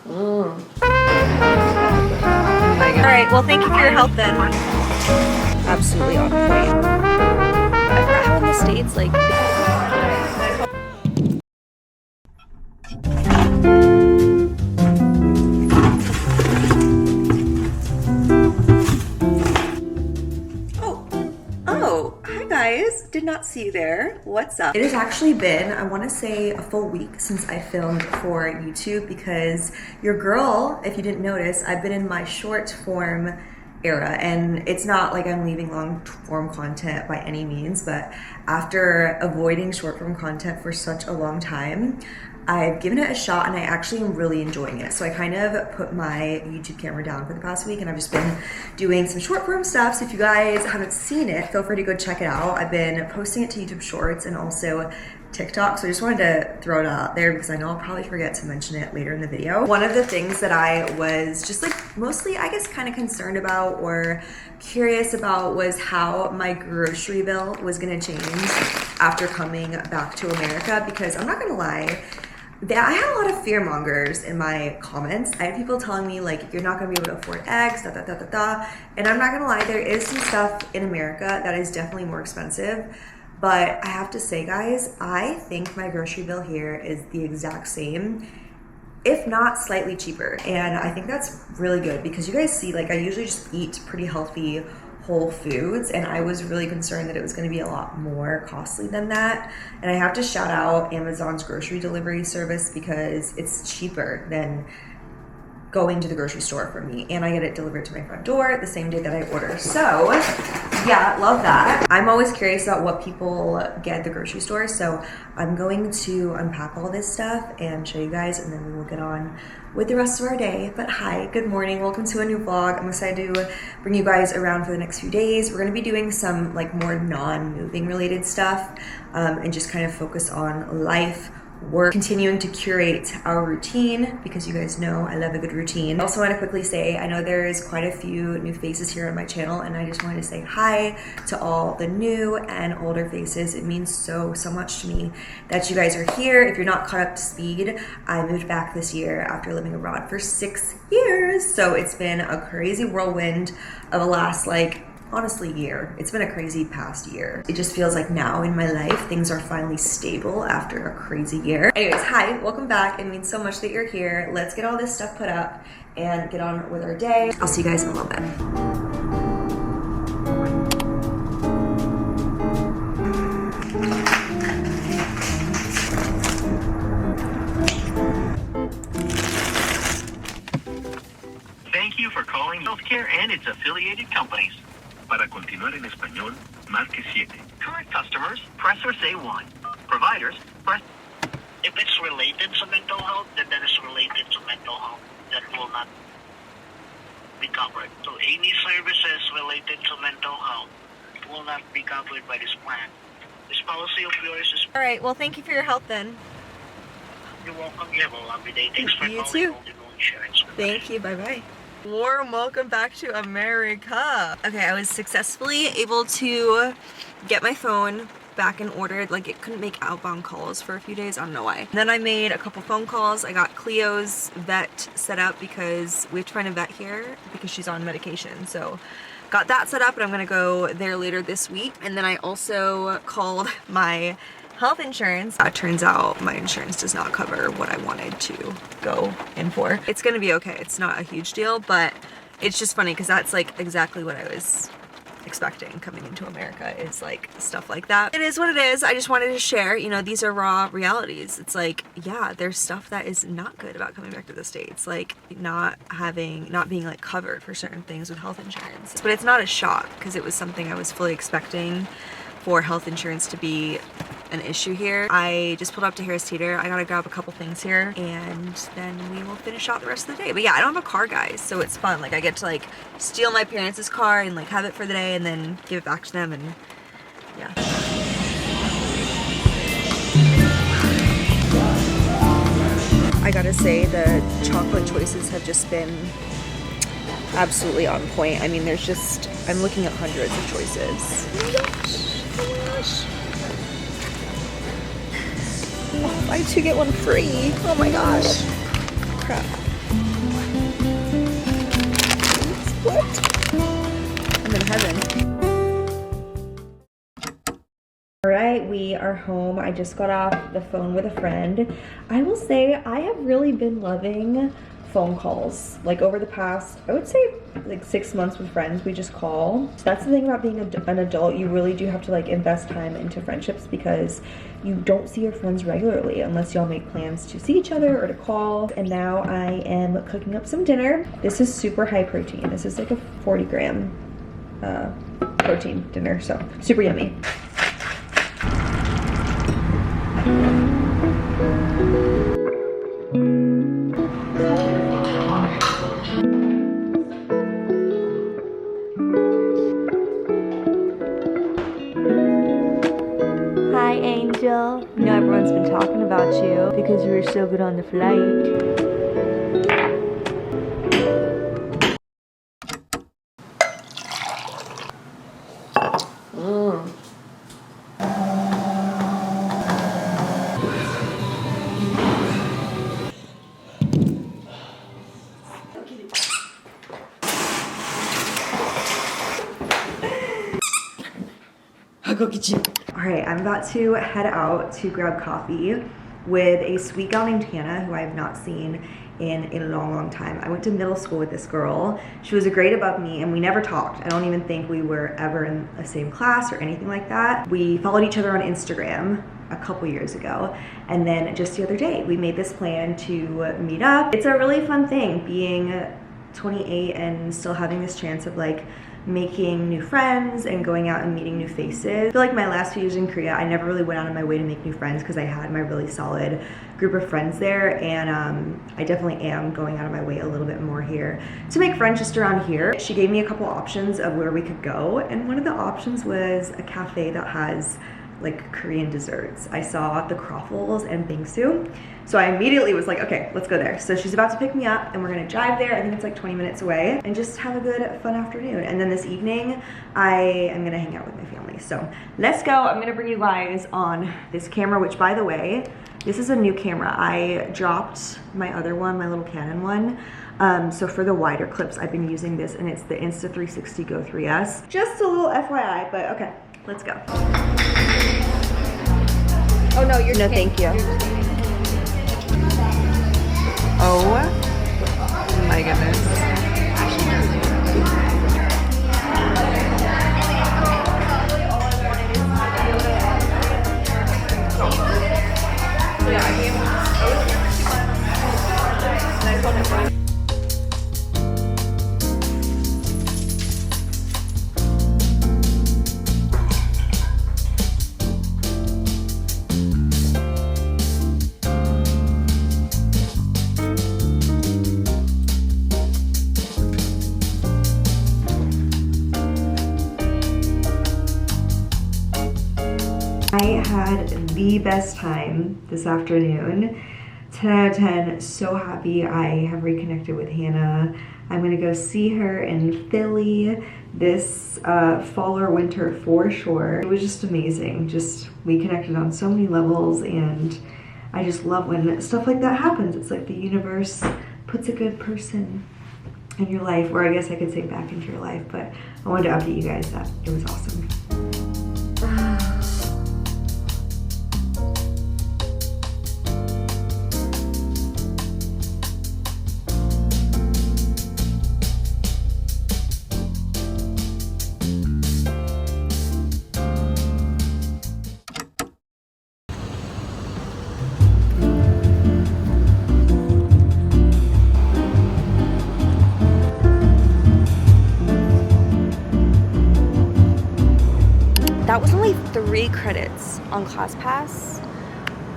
Alright, well thank you for your help then. Absolutely on point. I forgot how in the States, like... Oh, hi guys. Did not see you there. What's up? It has actually been, I want to say, a full week since I filmed for YouTube because your girl, if you didn't notice, I've been in my short form era, and it's not like I'm leaving long form content by any means, but after avoiding short form content for such a long time, I've given it a shot and I actually am really enjoying it. So I kind of put my YouTube camera down for the past week and I've just been doing some short form stuff. So if you guys haven't seen it, feel free to go check it out. I've been posting it to YouTube Shorts and also TikTok, so I just wanted to throw it out there because I know I'll probably forget to mention it later in the video. One of the things that I was just like mostly, I guess, kind of concerned about or curious about was how my grocery bill was gonna change after coming back to America, because I'm not gonna lie, I had a lot of fear mongers in my comments. I had people telling me like, you're not gonna be able to afford eggs, da da da da da. And I'm not gonna lie, there is some stuff in America that is definitely more expensive. But I have to say, guys, I think my grocery bill here is the exact same, if not slightly cheaper. And I think that's really good because you guys see, like, I usually just eat pretty healthy whole foods, and I was really concerned that it was going to be a lot more costly than that. And I have to shout out Amazon's grocery delivery service because it's cheaper than going to the grocery store for me, and I get it delivered to my front door the same day that I order. So yeah, love that. I'm always curious about what people get at the grocery store, so I'm going to unpack all this stuff and show you guys, and then we will get on with the rest of our day. But hi, good morning, welcome to a new vlog. I'm excited to bring you guys around for the next few days. We're gonna be doing some like more non-moving related stuff and just kind of focus on life, work, continuing to curate our routine because you guys know I love a good routine. I also want to quickly say, I know there is quite a few new faces here on my channel, and I just wanted to say hi to all the new and older faces. It means so much to me that you guys are here. If you're not caught up to speed, I moved back this year after living abroad for 6 years. So it's been a crazy whirlwind of the last honestly year. It's been a crazy past year. It just feels like now in my life things are finally stable after a crazy year. Anyways, hi, welcome back. It means so much that you're here. Let's get all this stuff put up and get on with our day. I'll see you guys in a little bit. Thank you for calling Healthcare and its affiliated companies. Para continuar en español, marque 7. Current customers, press or say 1. Providers, press... If it's related to mental health, then that is related to mental health. That will not be covered. So any services related to mental health will not be covered by this plan. This policy of yours is... Alright, well thank you for your help then. You're welcome. You have a lovely day. Thanks for You calling too. Golden Insurance. Thank you, bye-bye. Warm welcome back to America. Okay, I was successfully able to get my phone back in order. Like, it couldn't make outbound calls for a few days, I don't know why. Then I made a couple phone calls. I got Cleo's vet set up because we have to find a vet here because she's on medication. So got that set up, and I'm gonna go there later this week. And then I also called my health insurance. It turns out my insurance does not cover what I wanted to go in for. It's gonna be okay. It's not a huge deal, but it's just funny because that's like exactly what I was expecting coming into America, is like stuff like that. It is what it is. I just wanted to share, you know, these are raw realities. It's like, yeah, there's stuff that is not good about coming back to the States, like not being like covered for certain things with health insurance. But it's not a shock because it was something I was fully expecting for health insurance to be an issue here. I just pulled up to Harris Teeter. I gotta grab a couple things here and then we will finish out the rest of the day. But yeah, I don't have a car, guys, so it's fun. Like, I get to like steal my parents' car and like have it for the day and then give it back to them, and yeah. I gotta say, the chocolate choices have just been absolutely on point. I mean, there's just, I'm looking at hundreds of choices. Oh my gosh, oh my gosh. Oh, buy two, get one free. Oh my gosh. Crap. I'm in heaven. All right, we are home. I just got off the phone with a friend. I will say I have really been loving phone calls. Like over the past, I would say like 6 months with friends, we just call. So that's the thing about being an adult. You really do have to like invest time into friendships because you don't see your friends regularly unless y'all make plans to see each other or to call. And now I am cooking up some dinner. This is super high protein. This is like a 40 gram protein dinner, so super yummy. Hi, Angel. You know everyone's been talking about you because you were so good on the flight. All right, I'm about to head out to grab coffee with a sweet gal named Hannah, who I have not seen in a long time. I went to middle school with this girl. She was a grade above me and we never talked. I don't even think we were ever in the same class or anything like that. We followed each other on Instagram a couple years ago, and then just the other day we made this plan to meet up. It's a really fun thing being 28 and still having this chance of like making new friends and going out and meeting new faces. I feel like my last few years in Korea, I never really went out of my way to make new friends because I had my really solid group of friends there, and I definitely am going out of my way a little bit more here to make friends just around here. She gave me a couple options of where we could go, and one of the options was a cafe that has like Korean desserts. I saw the croffles and bingsu, so I immediately was like, okay, let's go there. So she's about to pick me up and we're gonna drive there. I think it's like 20 minutes away, and just have a good fun afternoon. And then this evening I am gonna hang out with my family. So let's go. I'm gonna bring you guys on this camera, which by the way, this is a new camera. I dropped my other one, my little Canon one. So for the wider clips, I've been using this, and it's the Insta360 Go 3S. Just a little FYI, but okay, let's go. Oh no, you're no, thank you. Oh my goodness. I had the best time this afternoon. 10 out of 10, so happy I have reconnected with Hannah. I'm gonna go see her in Philly this fall or winter for sure. It was just amazing. We connected on so many levels, and I just love when stuff like that happens. It's like the universe puts a good person in your life, or I guess I could say back into your life, but I wanted to update you guys that it was awesome. That was only 3 credits on ClassPass,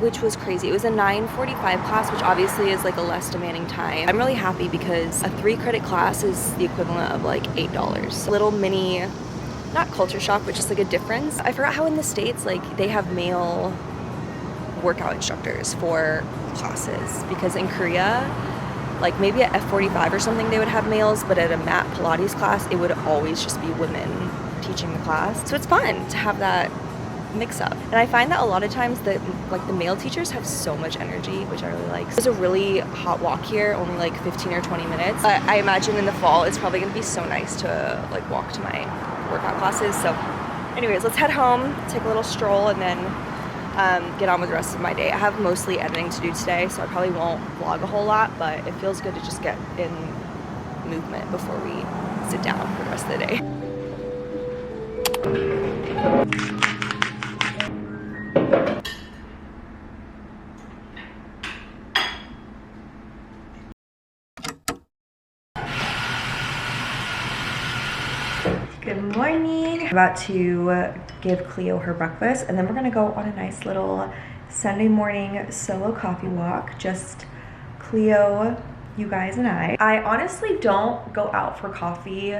which was crazy. It was a 9:45 class, which obviously is like a less demanding time. I'm really happy because a 3-credit class is the equivalent of like $8. A little mini, not culture shock, but just like a difference. I forgot how in the States, like they have male workout instructors for classes, because in Korea, like maybe at F45 or something they would have males, but at a mat Pilates class, it would always just be women teaching the class. So it's fun to have that mix up. And I find that a lot of times the male teachers have so much energy, which I really like. There's a really hot walk here, only like 15 or 20 minutes. But I imagine in the fall it's probably gonna be so nice to like walk to my workout classes. So anyways, let's head home, take a little stroll, and then get on with the rest of my day. I have mostly editing to do today, so I probably won't vlog a whole lot, but it feels good to just get in movement before we sit down for the rest of the day. Good morning. I'm about to give Cleo her breakfast, and then we're gonna go on a nice little Sunday morning solo coffee walk. Just Cleo, you guys, and I. I honestly don't go out for coffee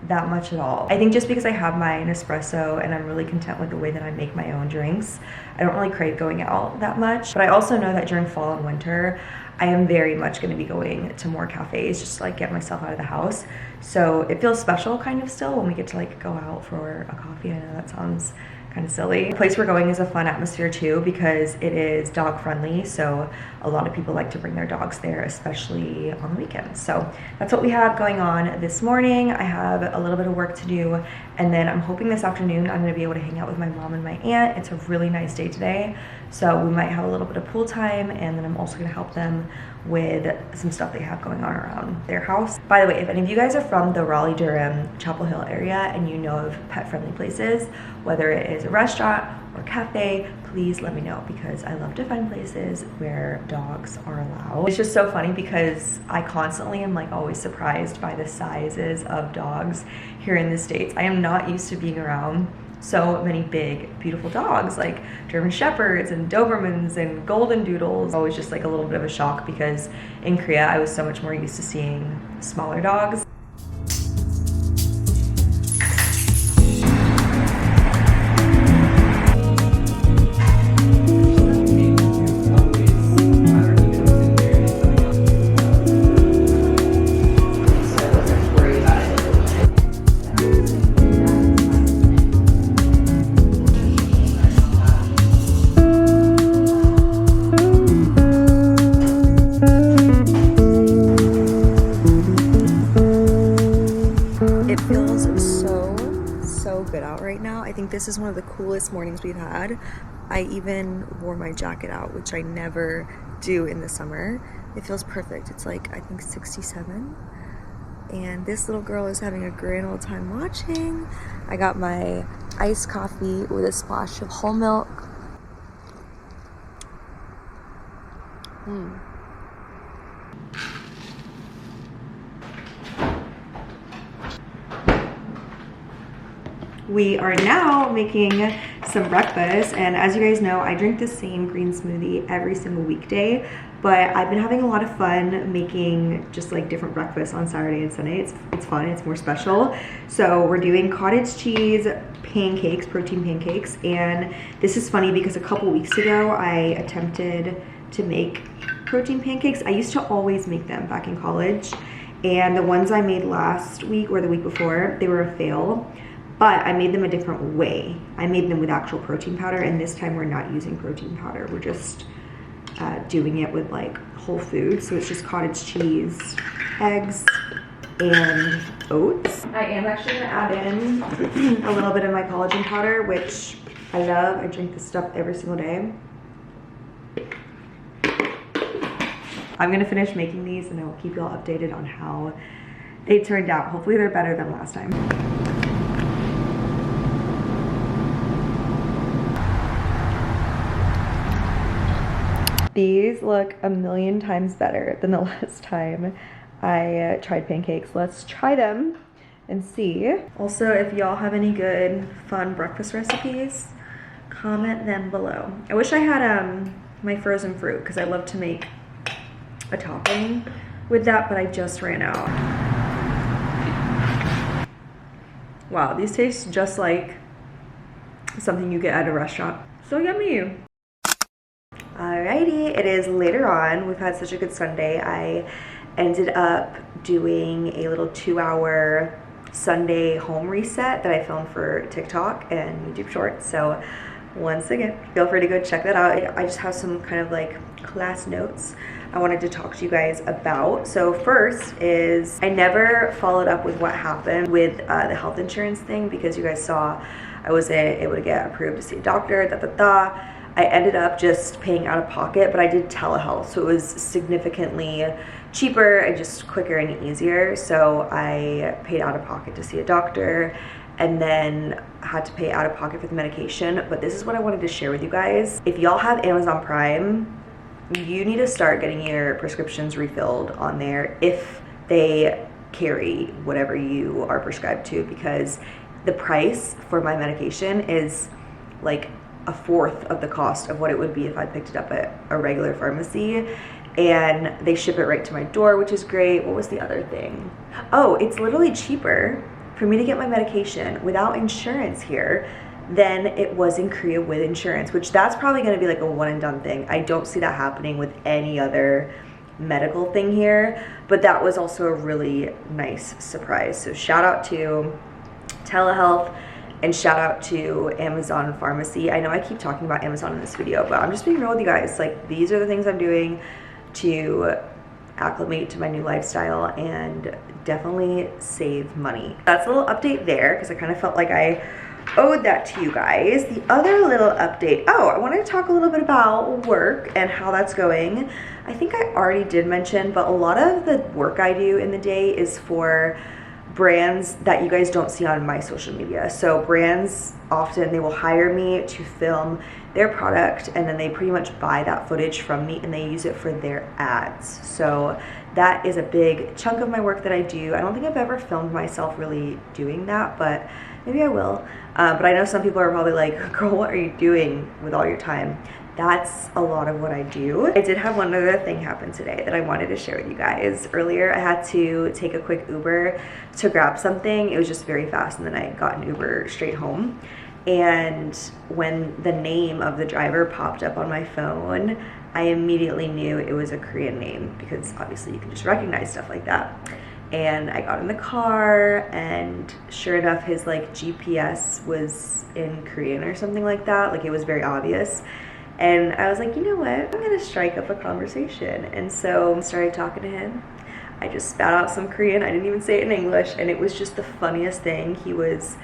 that much at all. I think just because I have my Nespresso and I'm really content with the way that I make my own drinks, I don't really crave going out that much. But I also know that during fall and winter, I am very much going to be going to more cafes just to like get myself out of the house. So it feels special kind of still when we get to like go out for a coffee. I know that sounds kind of silly. The place we're going is a fun atmosphere too because it is dog friendly, so a lot of people like to bring their dogs there, especially on the weekends. So that's what we have going on this morning. I have a little bit of work to do, and then I'm hoping this afternoon I'm going to be able to hang out with my mom and my aunt. It's a really nice day today, so we might have a little bit of pool time, and then I'm also going to help them with some stuff they have going on around their house. By the way, if any of you guys are from the Raleigh-Durham, Chapel Hill area and you know of pet-friendly places, whether it is a restaurant or cafe, please let me know because I love to find places where dogs are allowed. It's just so funny because I constantly am like always surprised by the sizes of dogs here in the States. I am not used to being around so many big, beautiful dogs like German Shepherds and Dobermans and Golden Doodles. Always just like a little bit of a shock because in Korea I was so much more used to seeing smaller dogs. This is one of the coolest mornings we've had. I even wore my jacket out, which I never do in the summer. It feels perfect. It's like, I think 67. And this little girl is having a grand old time watching. I got my iced coffee with a splash of whole milk. We are now making some breakfast, and as you guys know, I drink the same green smoothie every single weekday, but I've been having a lot of fun making just like different breakfasts on Saturday and Sunday. It's fun, it's more special. So we're doing cottage cheese pancakes, protein pancakes, and this is funny because a couple weeks ago I attempted to make protein pancakes. I used to always make them back in college, and the ones I made last week or the week before, they were a fail. But I made them a different way. I made them with actual protein powder, and this time we're not using protein powder. We're just doing it with like whole food. So it's just cottage cheese, eggs, and oats. I am actually gonna add in a little bit of my collagen powder, which I love. I drink this stuff every single day. I'm gonna finish making these and I will keep you all updated on how they turned out. Hopefully they're better than last time. These look a million times better than the last time I tried pancakes. Let's try them and see. Also, if y'all have any good, fun breakfast recipes, comment them below. I wish I had my frozen fruit because I love to make a topping with that, but I just ran out. Wow, these taste just like something you get at a restaurant. So yummy. Alrighty, it is later on. We've had such a good Sunday. I ended up doing a little 2-hour Sunday home reset that I filmed for TikTok and YouTube Shorts. So once again, feel free to go check that out. I just have some kind of like class notes I wanted to talk to you guys about. So first is I never followed up with what happened with the health insurance thing, because you guys saw I wasn't able to get approved to see a doctor, I ended up just paying out of pocket, but I did telehealth, so it was significantly cheaper and just quicker and easier. So I paid out of pocket to see a doctor and then had to pay out of pocket for the medication. But this is what I wanted to share with you guys. If y'all have Amazon Prime, you need to start getting your prescriptions refilled on there if they carry whatever you are prescribed to, because the price for my medication is like a fourth of the cost of what it would be if I picked it up at a regular pharmacy, and they ship it right to my door, which is great. What was the other thing? Oh, it's literally cheaper for me to get my medication without insurance here than it was in Korea with insurance, which that's probably gonna be like a one and done thing. I don't see that happening with any other medical thing here, but that was also a really nice surprise. So shout out to telehealth and shout out to Amazon Pharmacy. I know I keep talking about Amazon in this video, but I'm just being real with you guys. Like, these are the things I'm doing to acclimate to my new lifestyle and definitely save money. That's a little update there, because I kind of felt like I owed that to you guys. The other little update, I wanted to talk a little bit about work and how that's going. I think I already did mention, but a lot of the work I do in the day is for brands that you guys don't see on my social media. So brands often, they will hire me to film their product, and then they pretty much buy that footage from me and they use it for their ads. So that is a big chunk of my work that I do. I don't think I've ever filmed myself really doing that, but maybe I will. But I know some people are probably like, girl, what are you doing with all your time? That's a lot of what I do. I did have one other thing happen today that I wanted to share with you guys. Earlier, I had to take a quick Uber to grab something. It was just very fast, and then I got an Uber straight home. And when the name of the driver popped up on my phone, I immediately knew it was a Korean name, because obviously you can just recognize stuff like that. And I got in the car, and sure enough, his like GPS was in Korean or something like that. Like, it was very obvious. And I was like, you know what, I'm gonna strike up a conversation. And so I started talking to him. I just spat out some Korean. I didn't even say it in English, and it was just the funniest thing. He was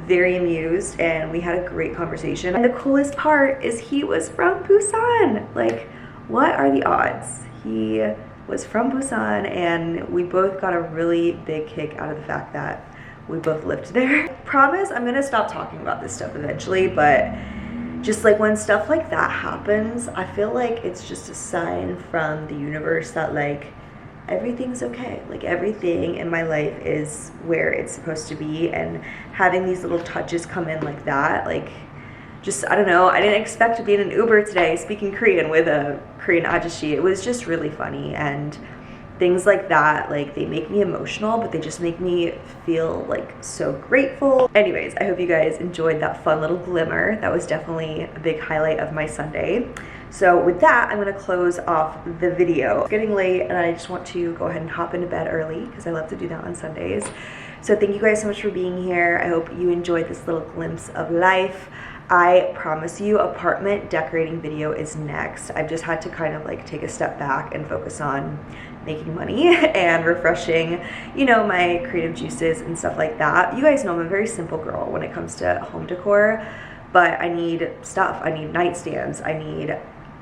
very amused, and we had a great conversation. And the coolest part is he was from Busan. Like, what are the odds? He was from Busan, and we both got a really big kick out of the fact that we both lived there. Promise I'm gonna stop talking about this stuff eventually, but just like when stuff like that happens, I feel like it's just a sign from the universe that like everything's okay. Like, everything in my life is where it's supposed to be, and having these little touches come in like that, like, just, I don't know, I didn't expect to be in an Uber today speaking Korean with a Korean ajashi. It was just really funny, and things like that, like, they make me emotional, but they just make me feel like so grateful. Anyways, I hope you guys enjoyed that fun little glimmer. That was definitely a big highlight of my Sunday. So with that, I'm gonna close off the video. It's getting late, and I just want to go ahead and hop into bed early, because I love to do that on Sundays. So thank you guys so much for being here. I hope you enjoyed this little glimpse of life. I promise you, apartment decorating video is next. I've just had to kind of like take a step back and focus on making money and refreshing, you know, my creative juices and stuff like that. You guys know I'm a very simple girl when it comes to home decor, but I need stuff. I need nightstands. I need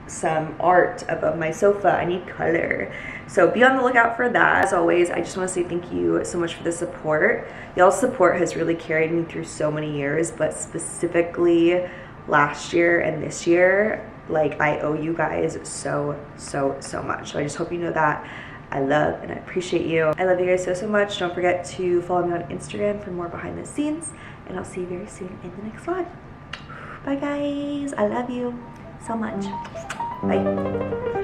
some art above my sofa. I need color. So be on the lookout for that. As always, I just want to say thank you so much for the support. Y'all's support has really carried me through so many years, but specifically last year and this year, like, I owe you guys so much. So I just hope you know that I love and I appreciate you. I love you guys so much. Don't forget to follow me on Instagram for more behind the scenes, and I'll see you very soon in the next vlog. Bye guys, I love you so much. Bye.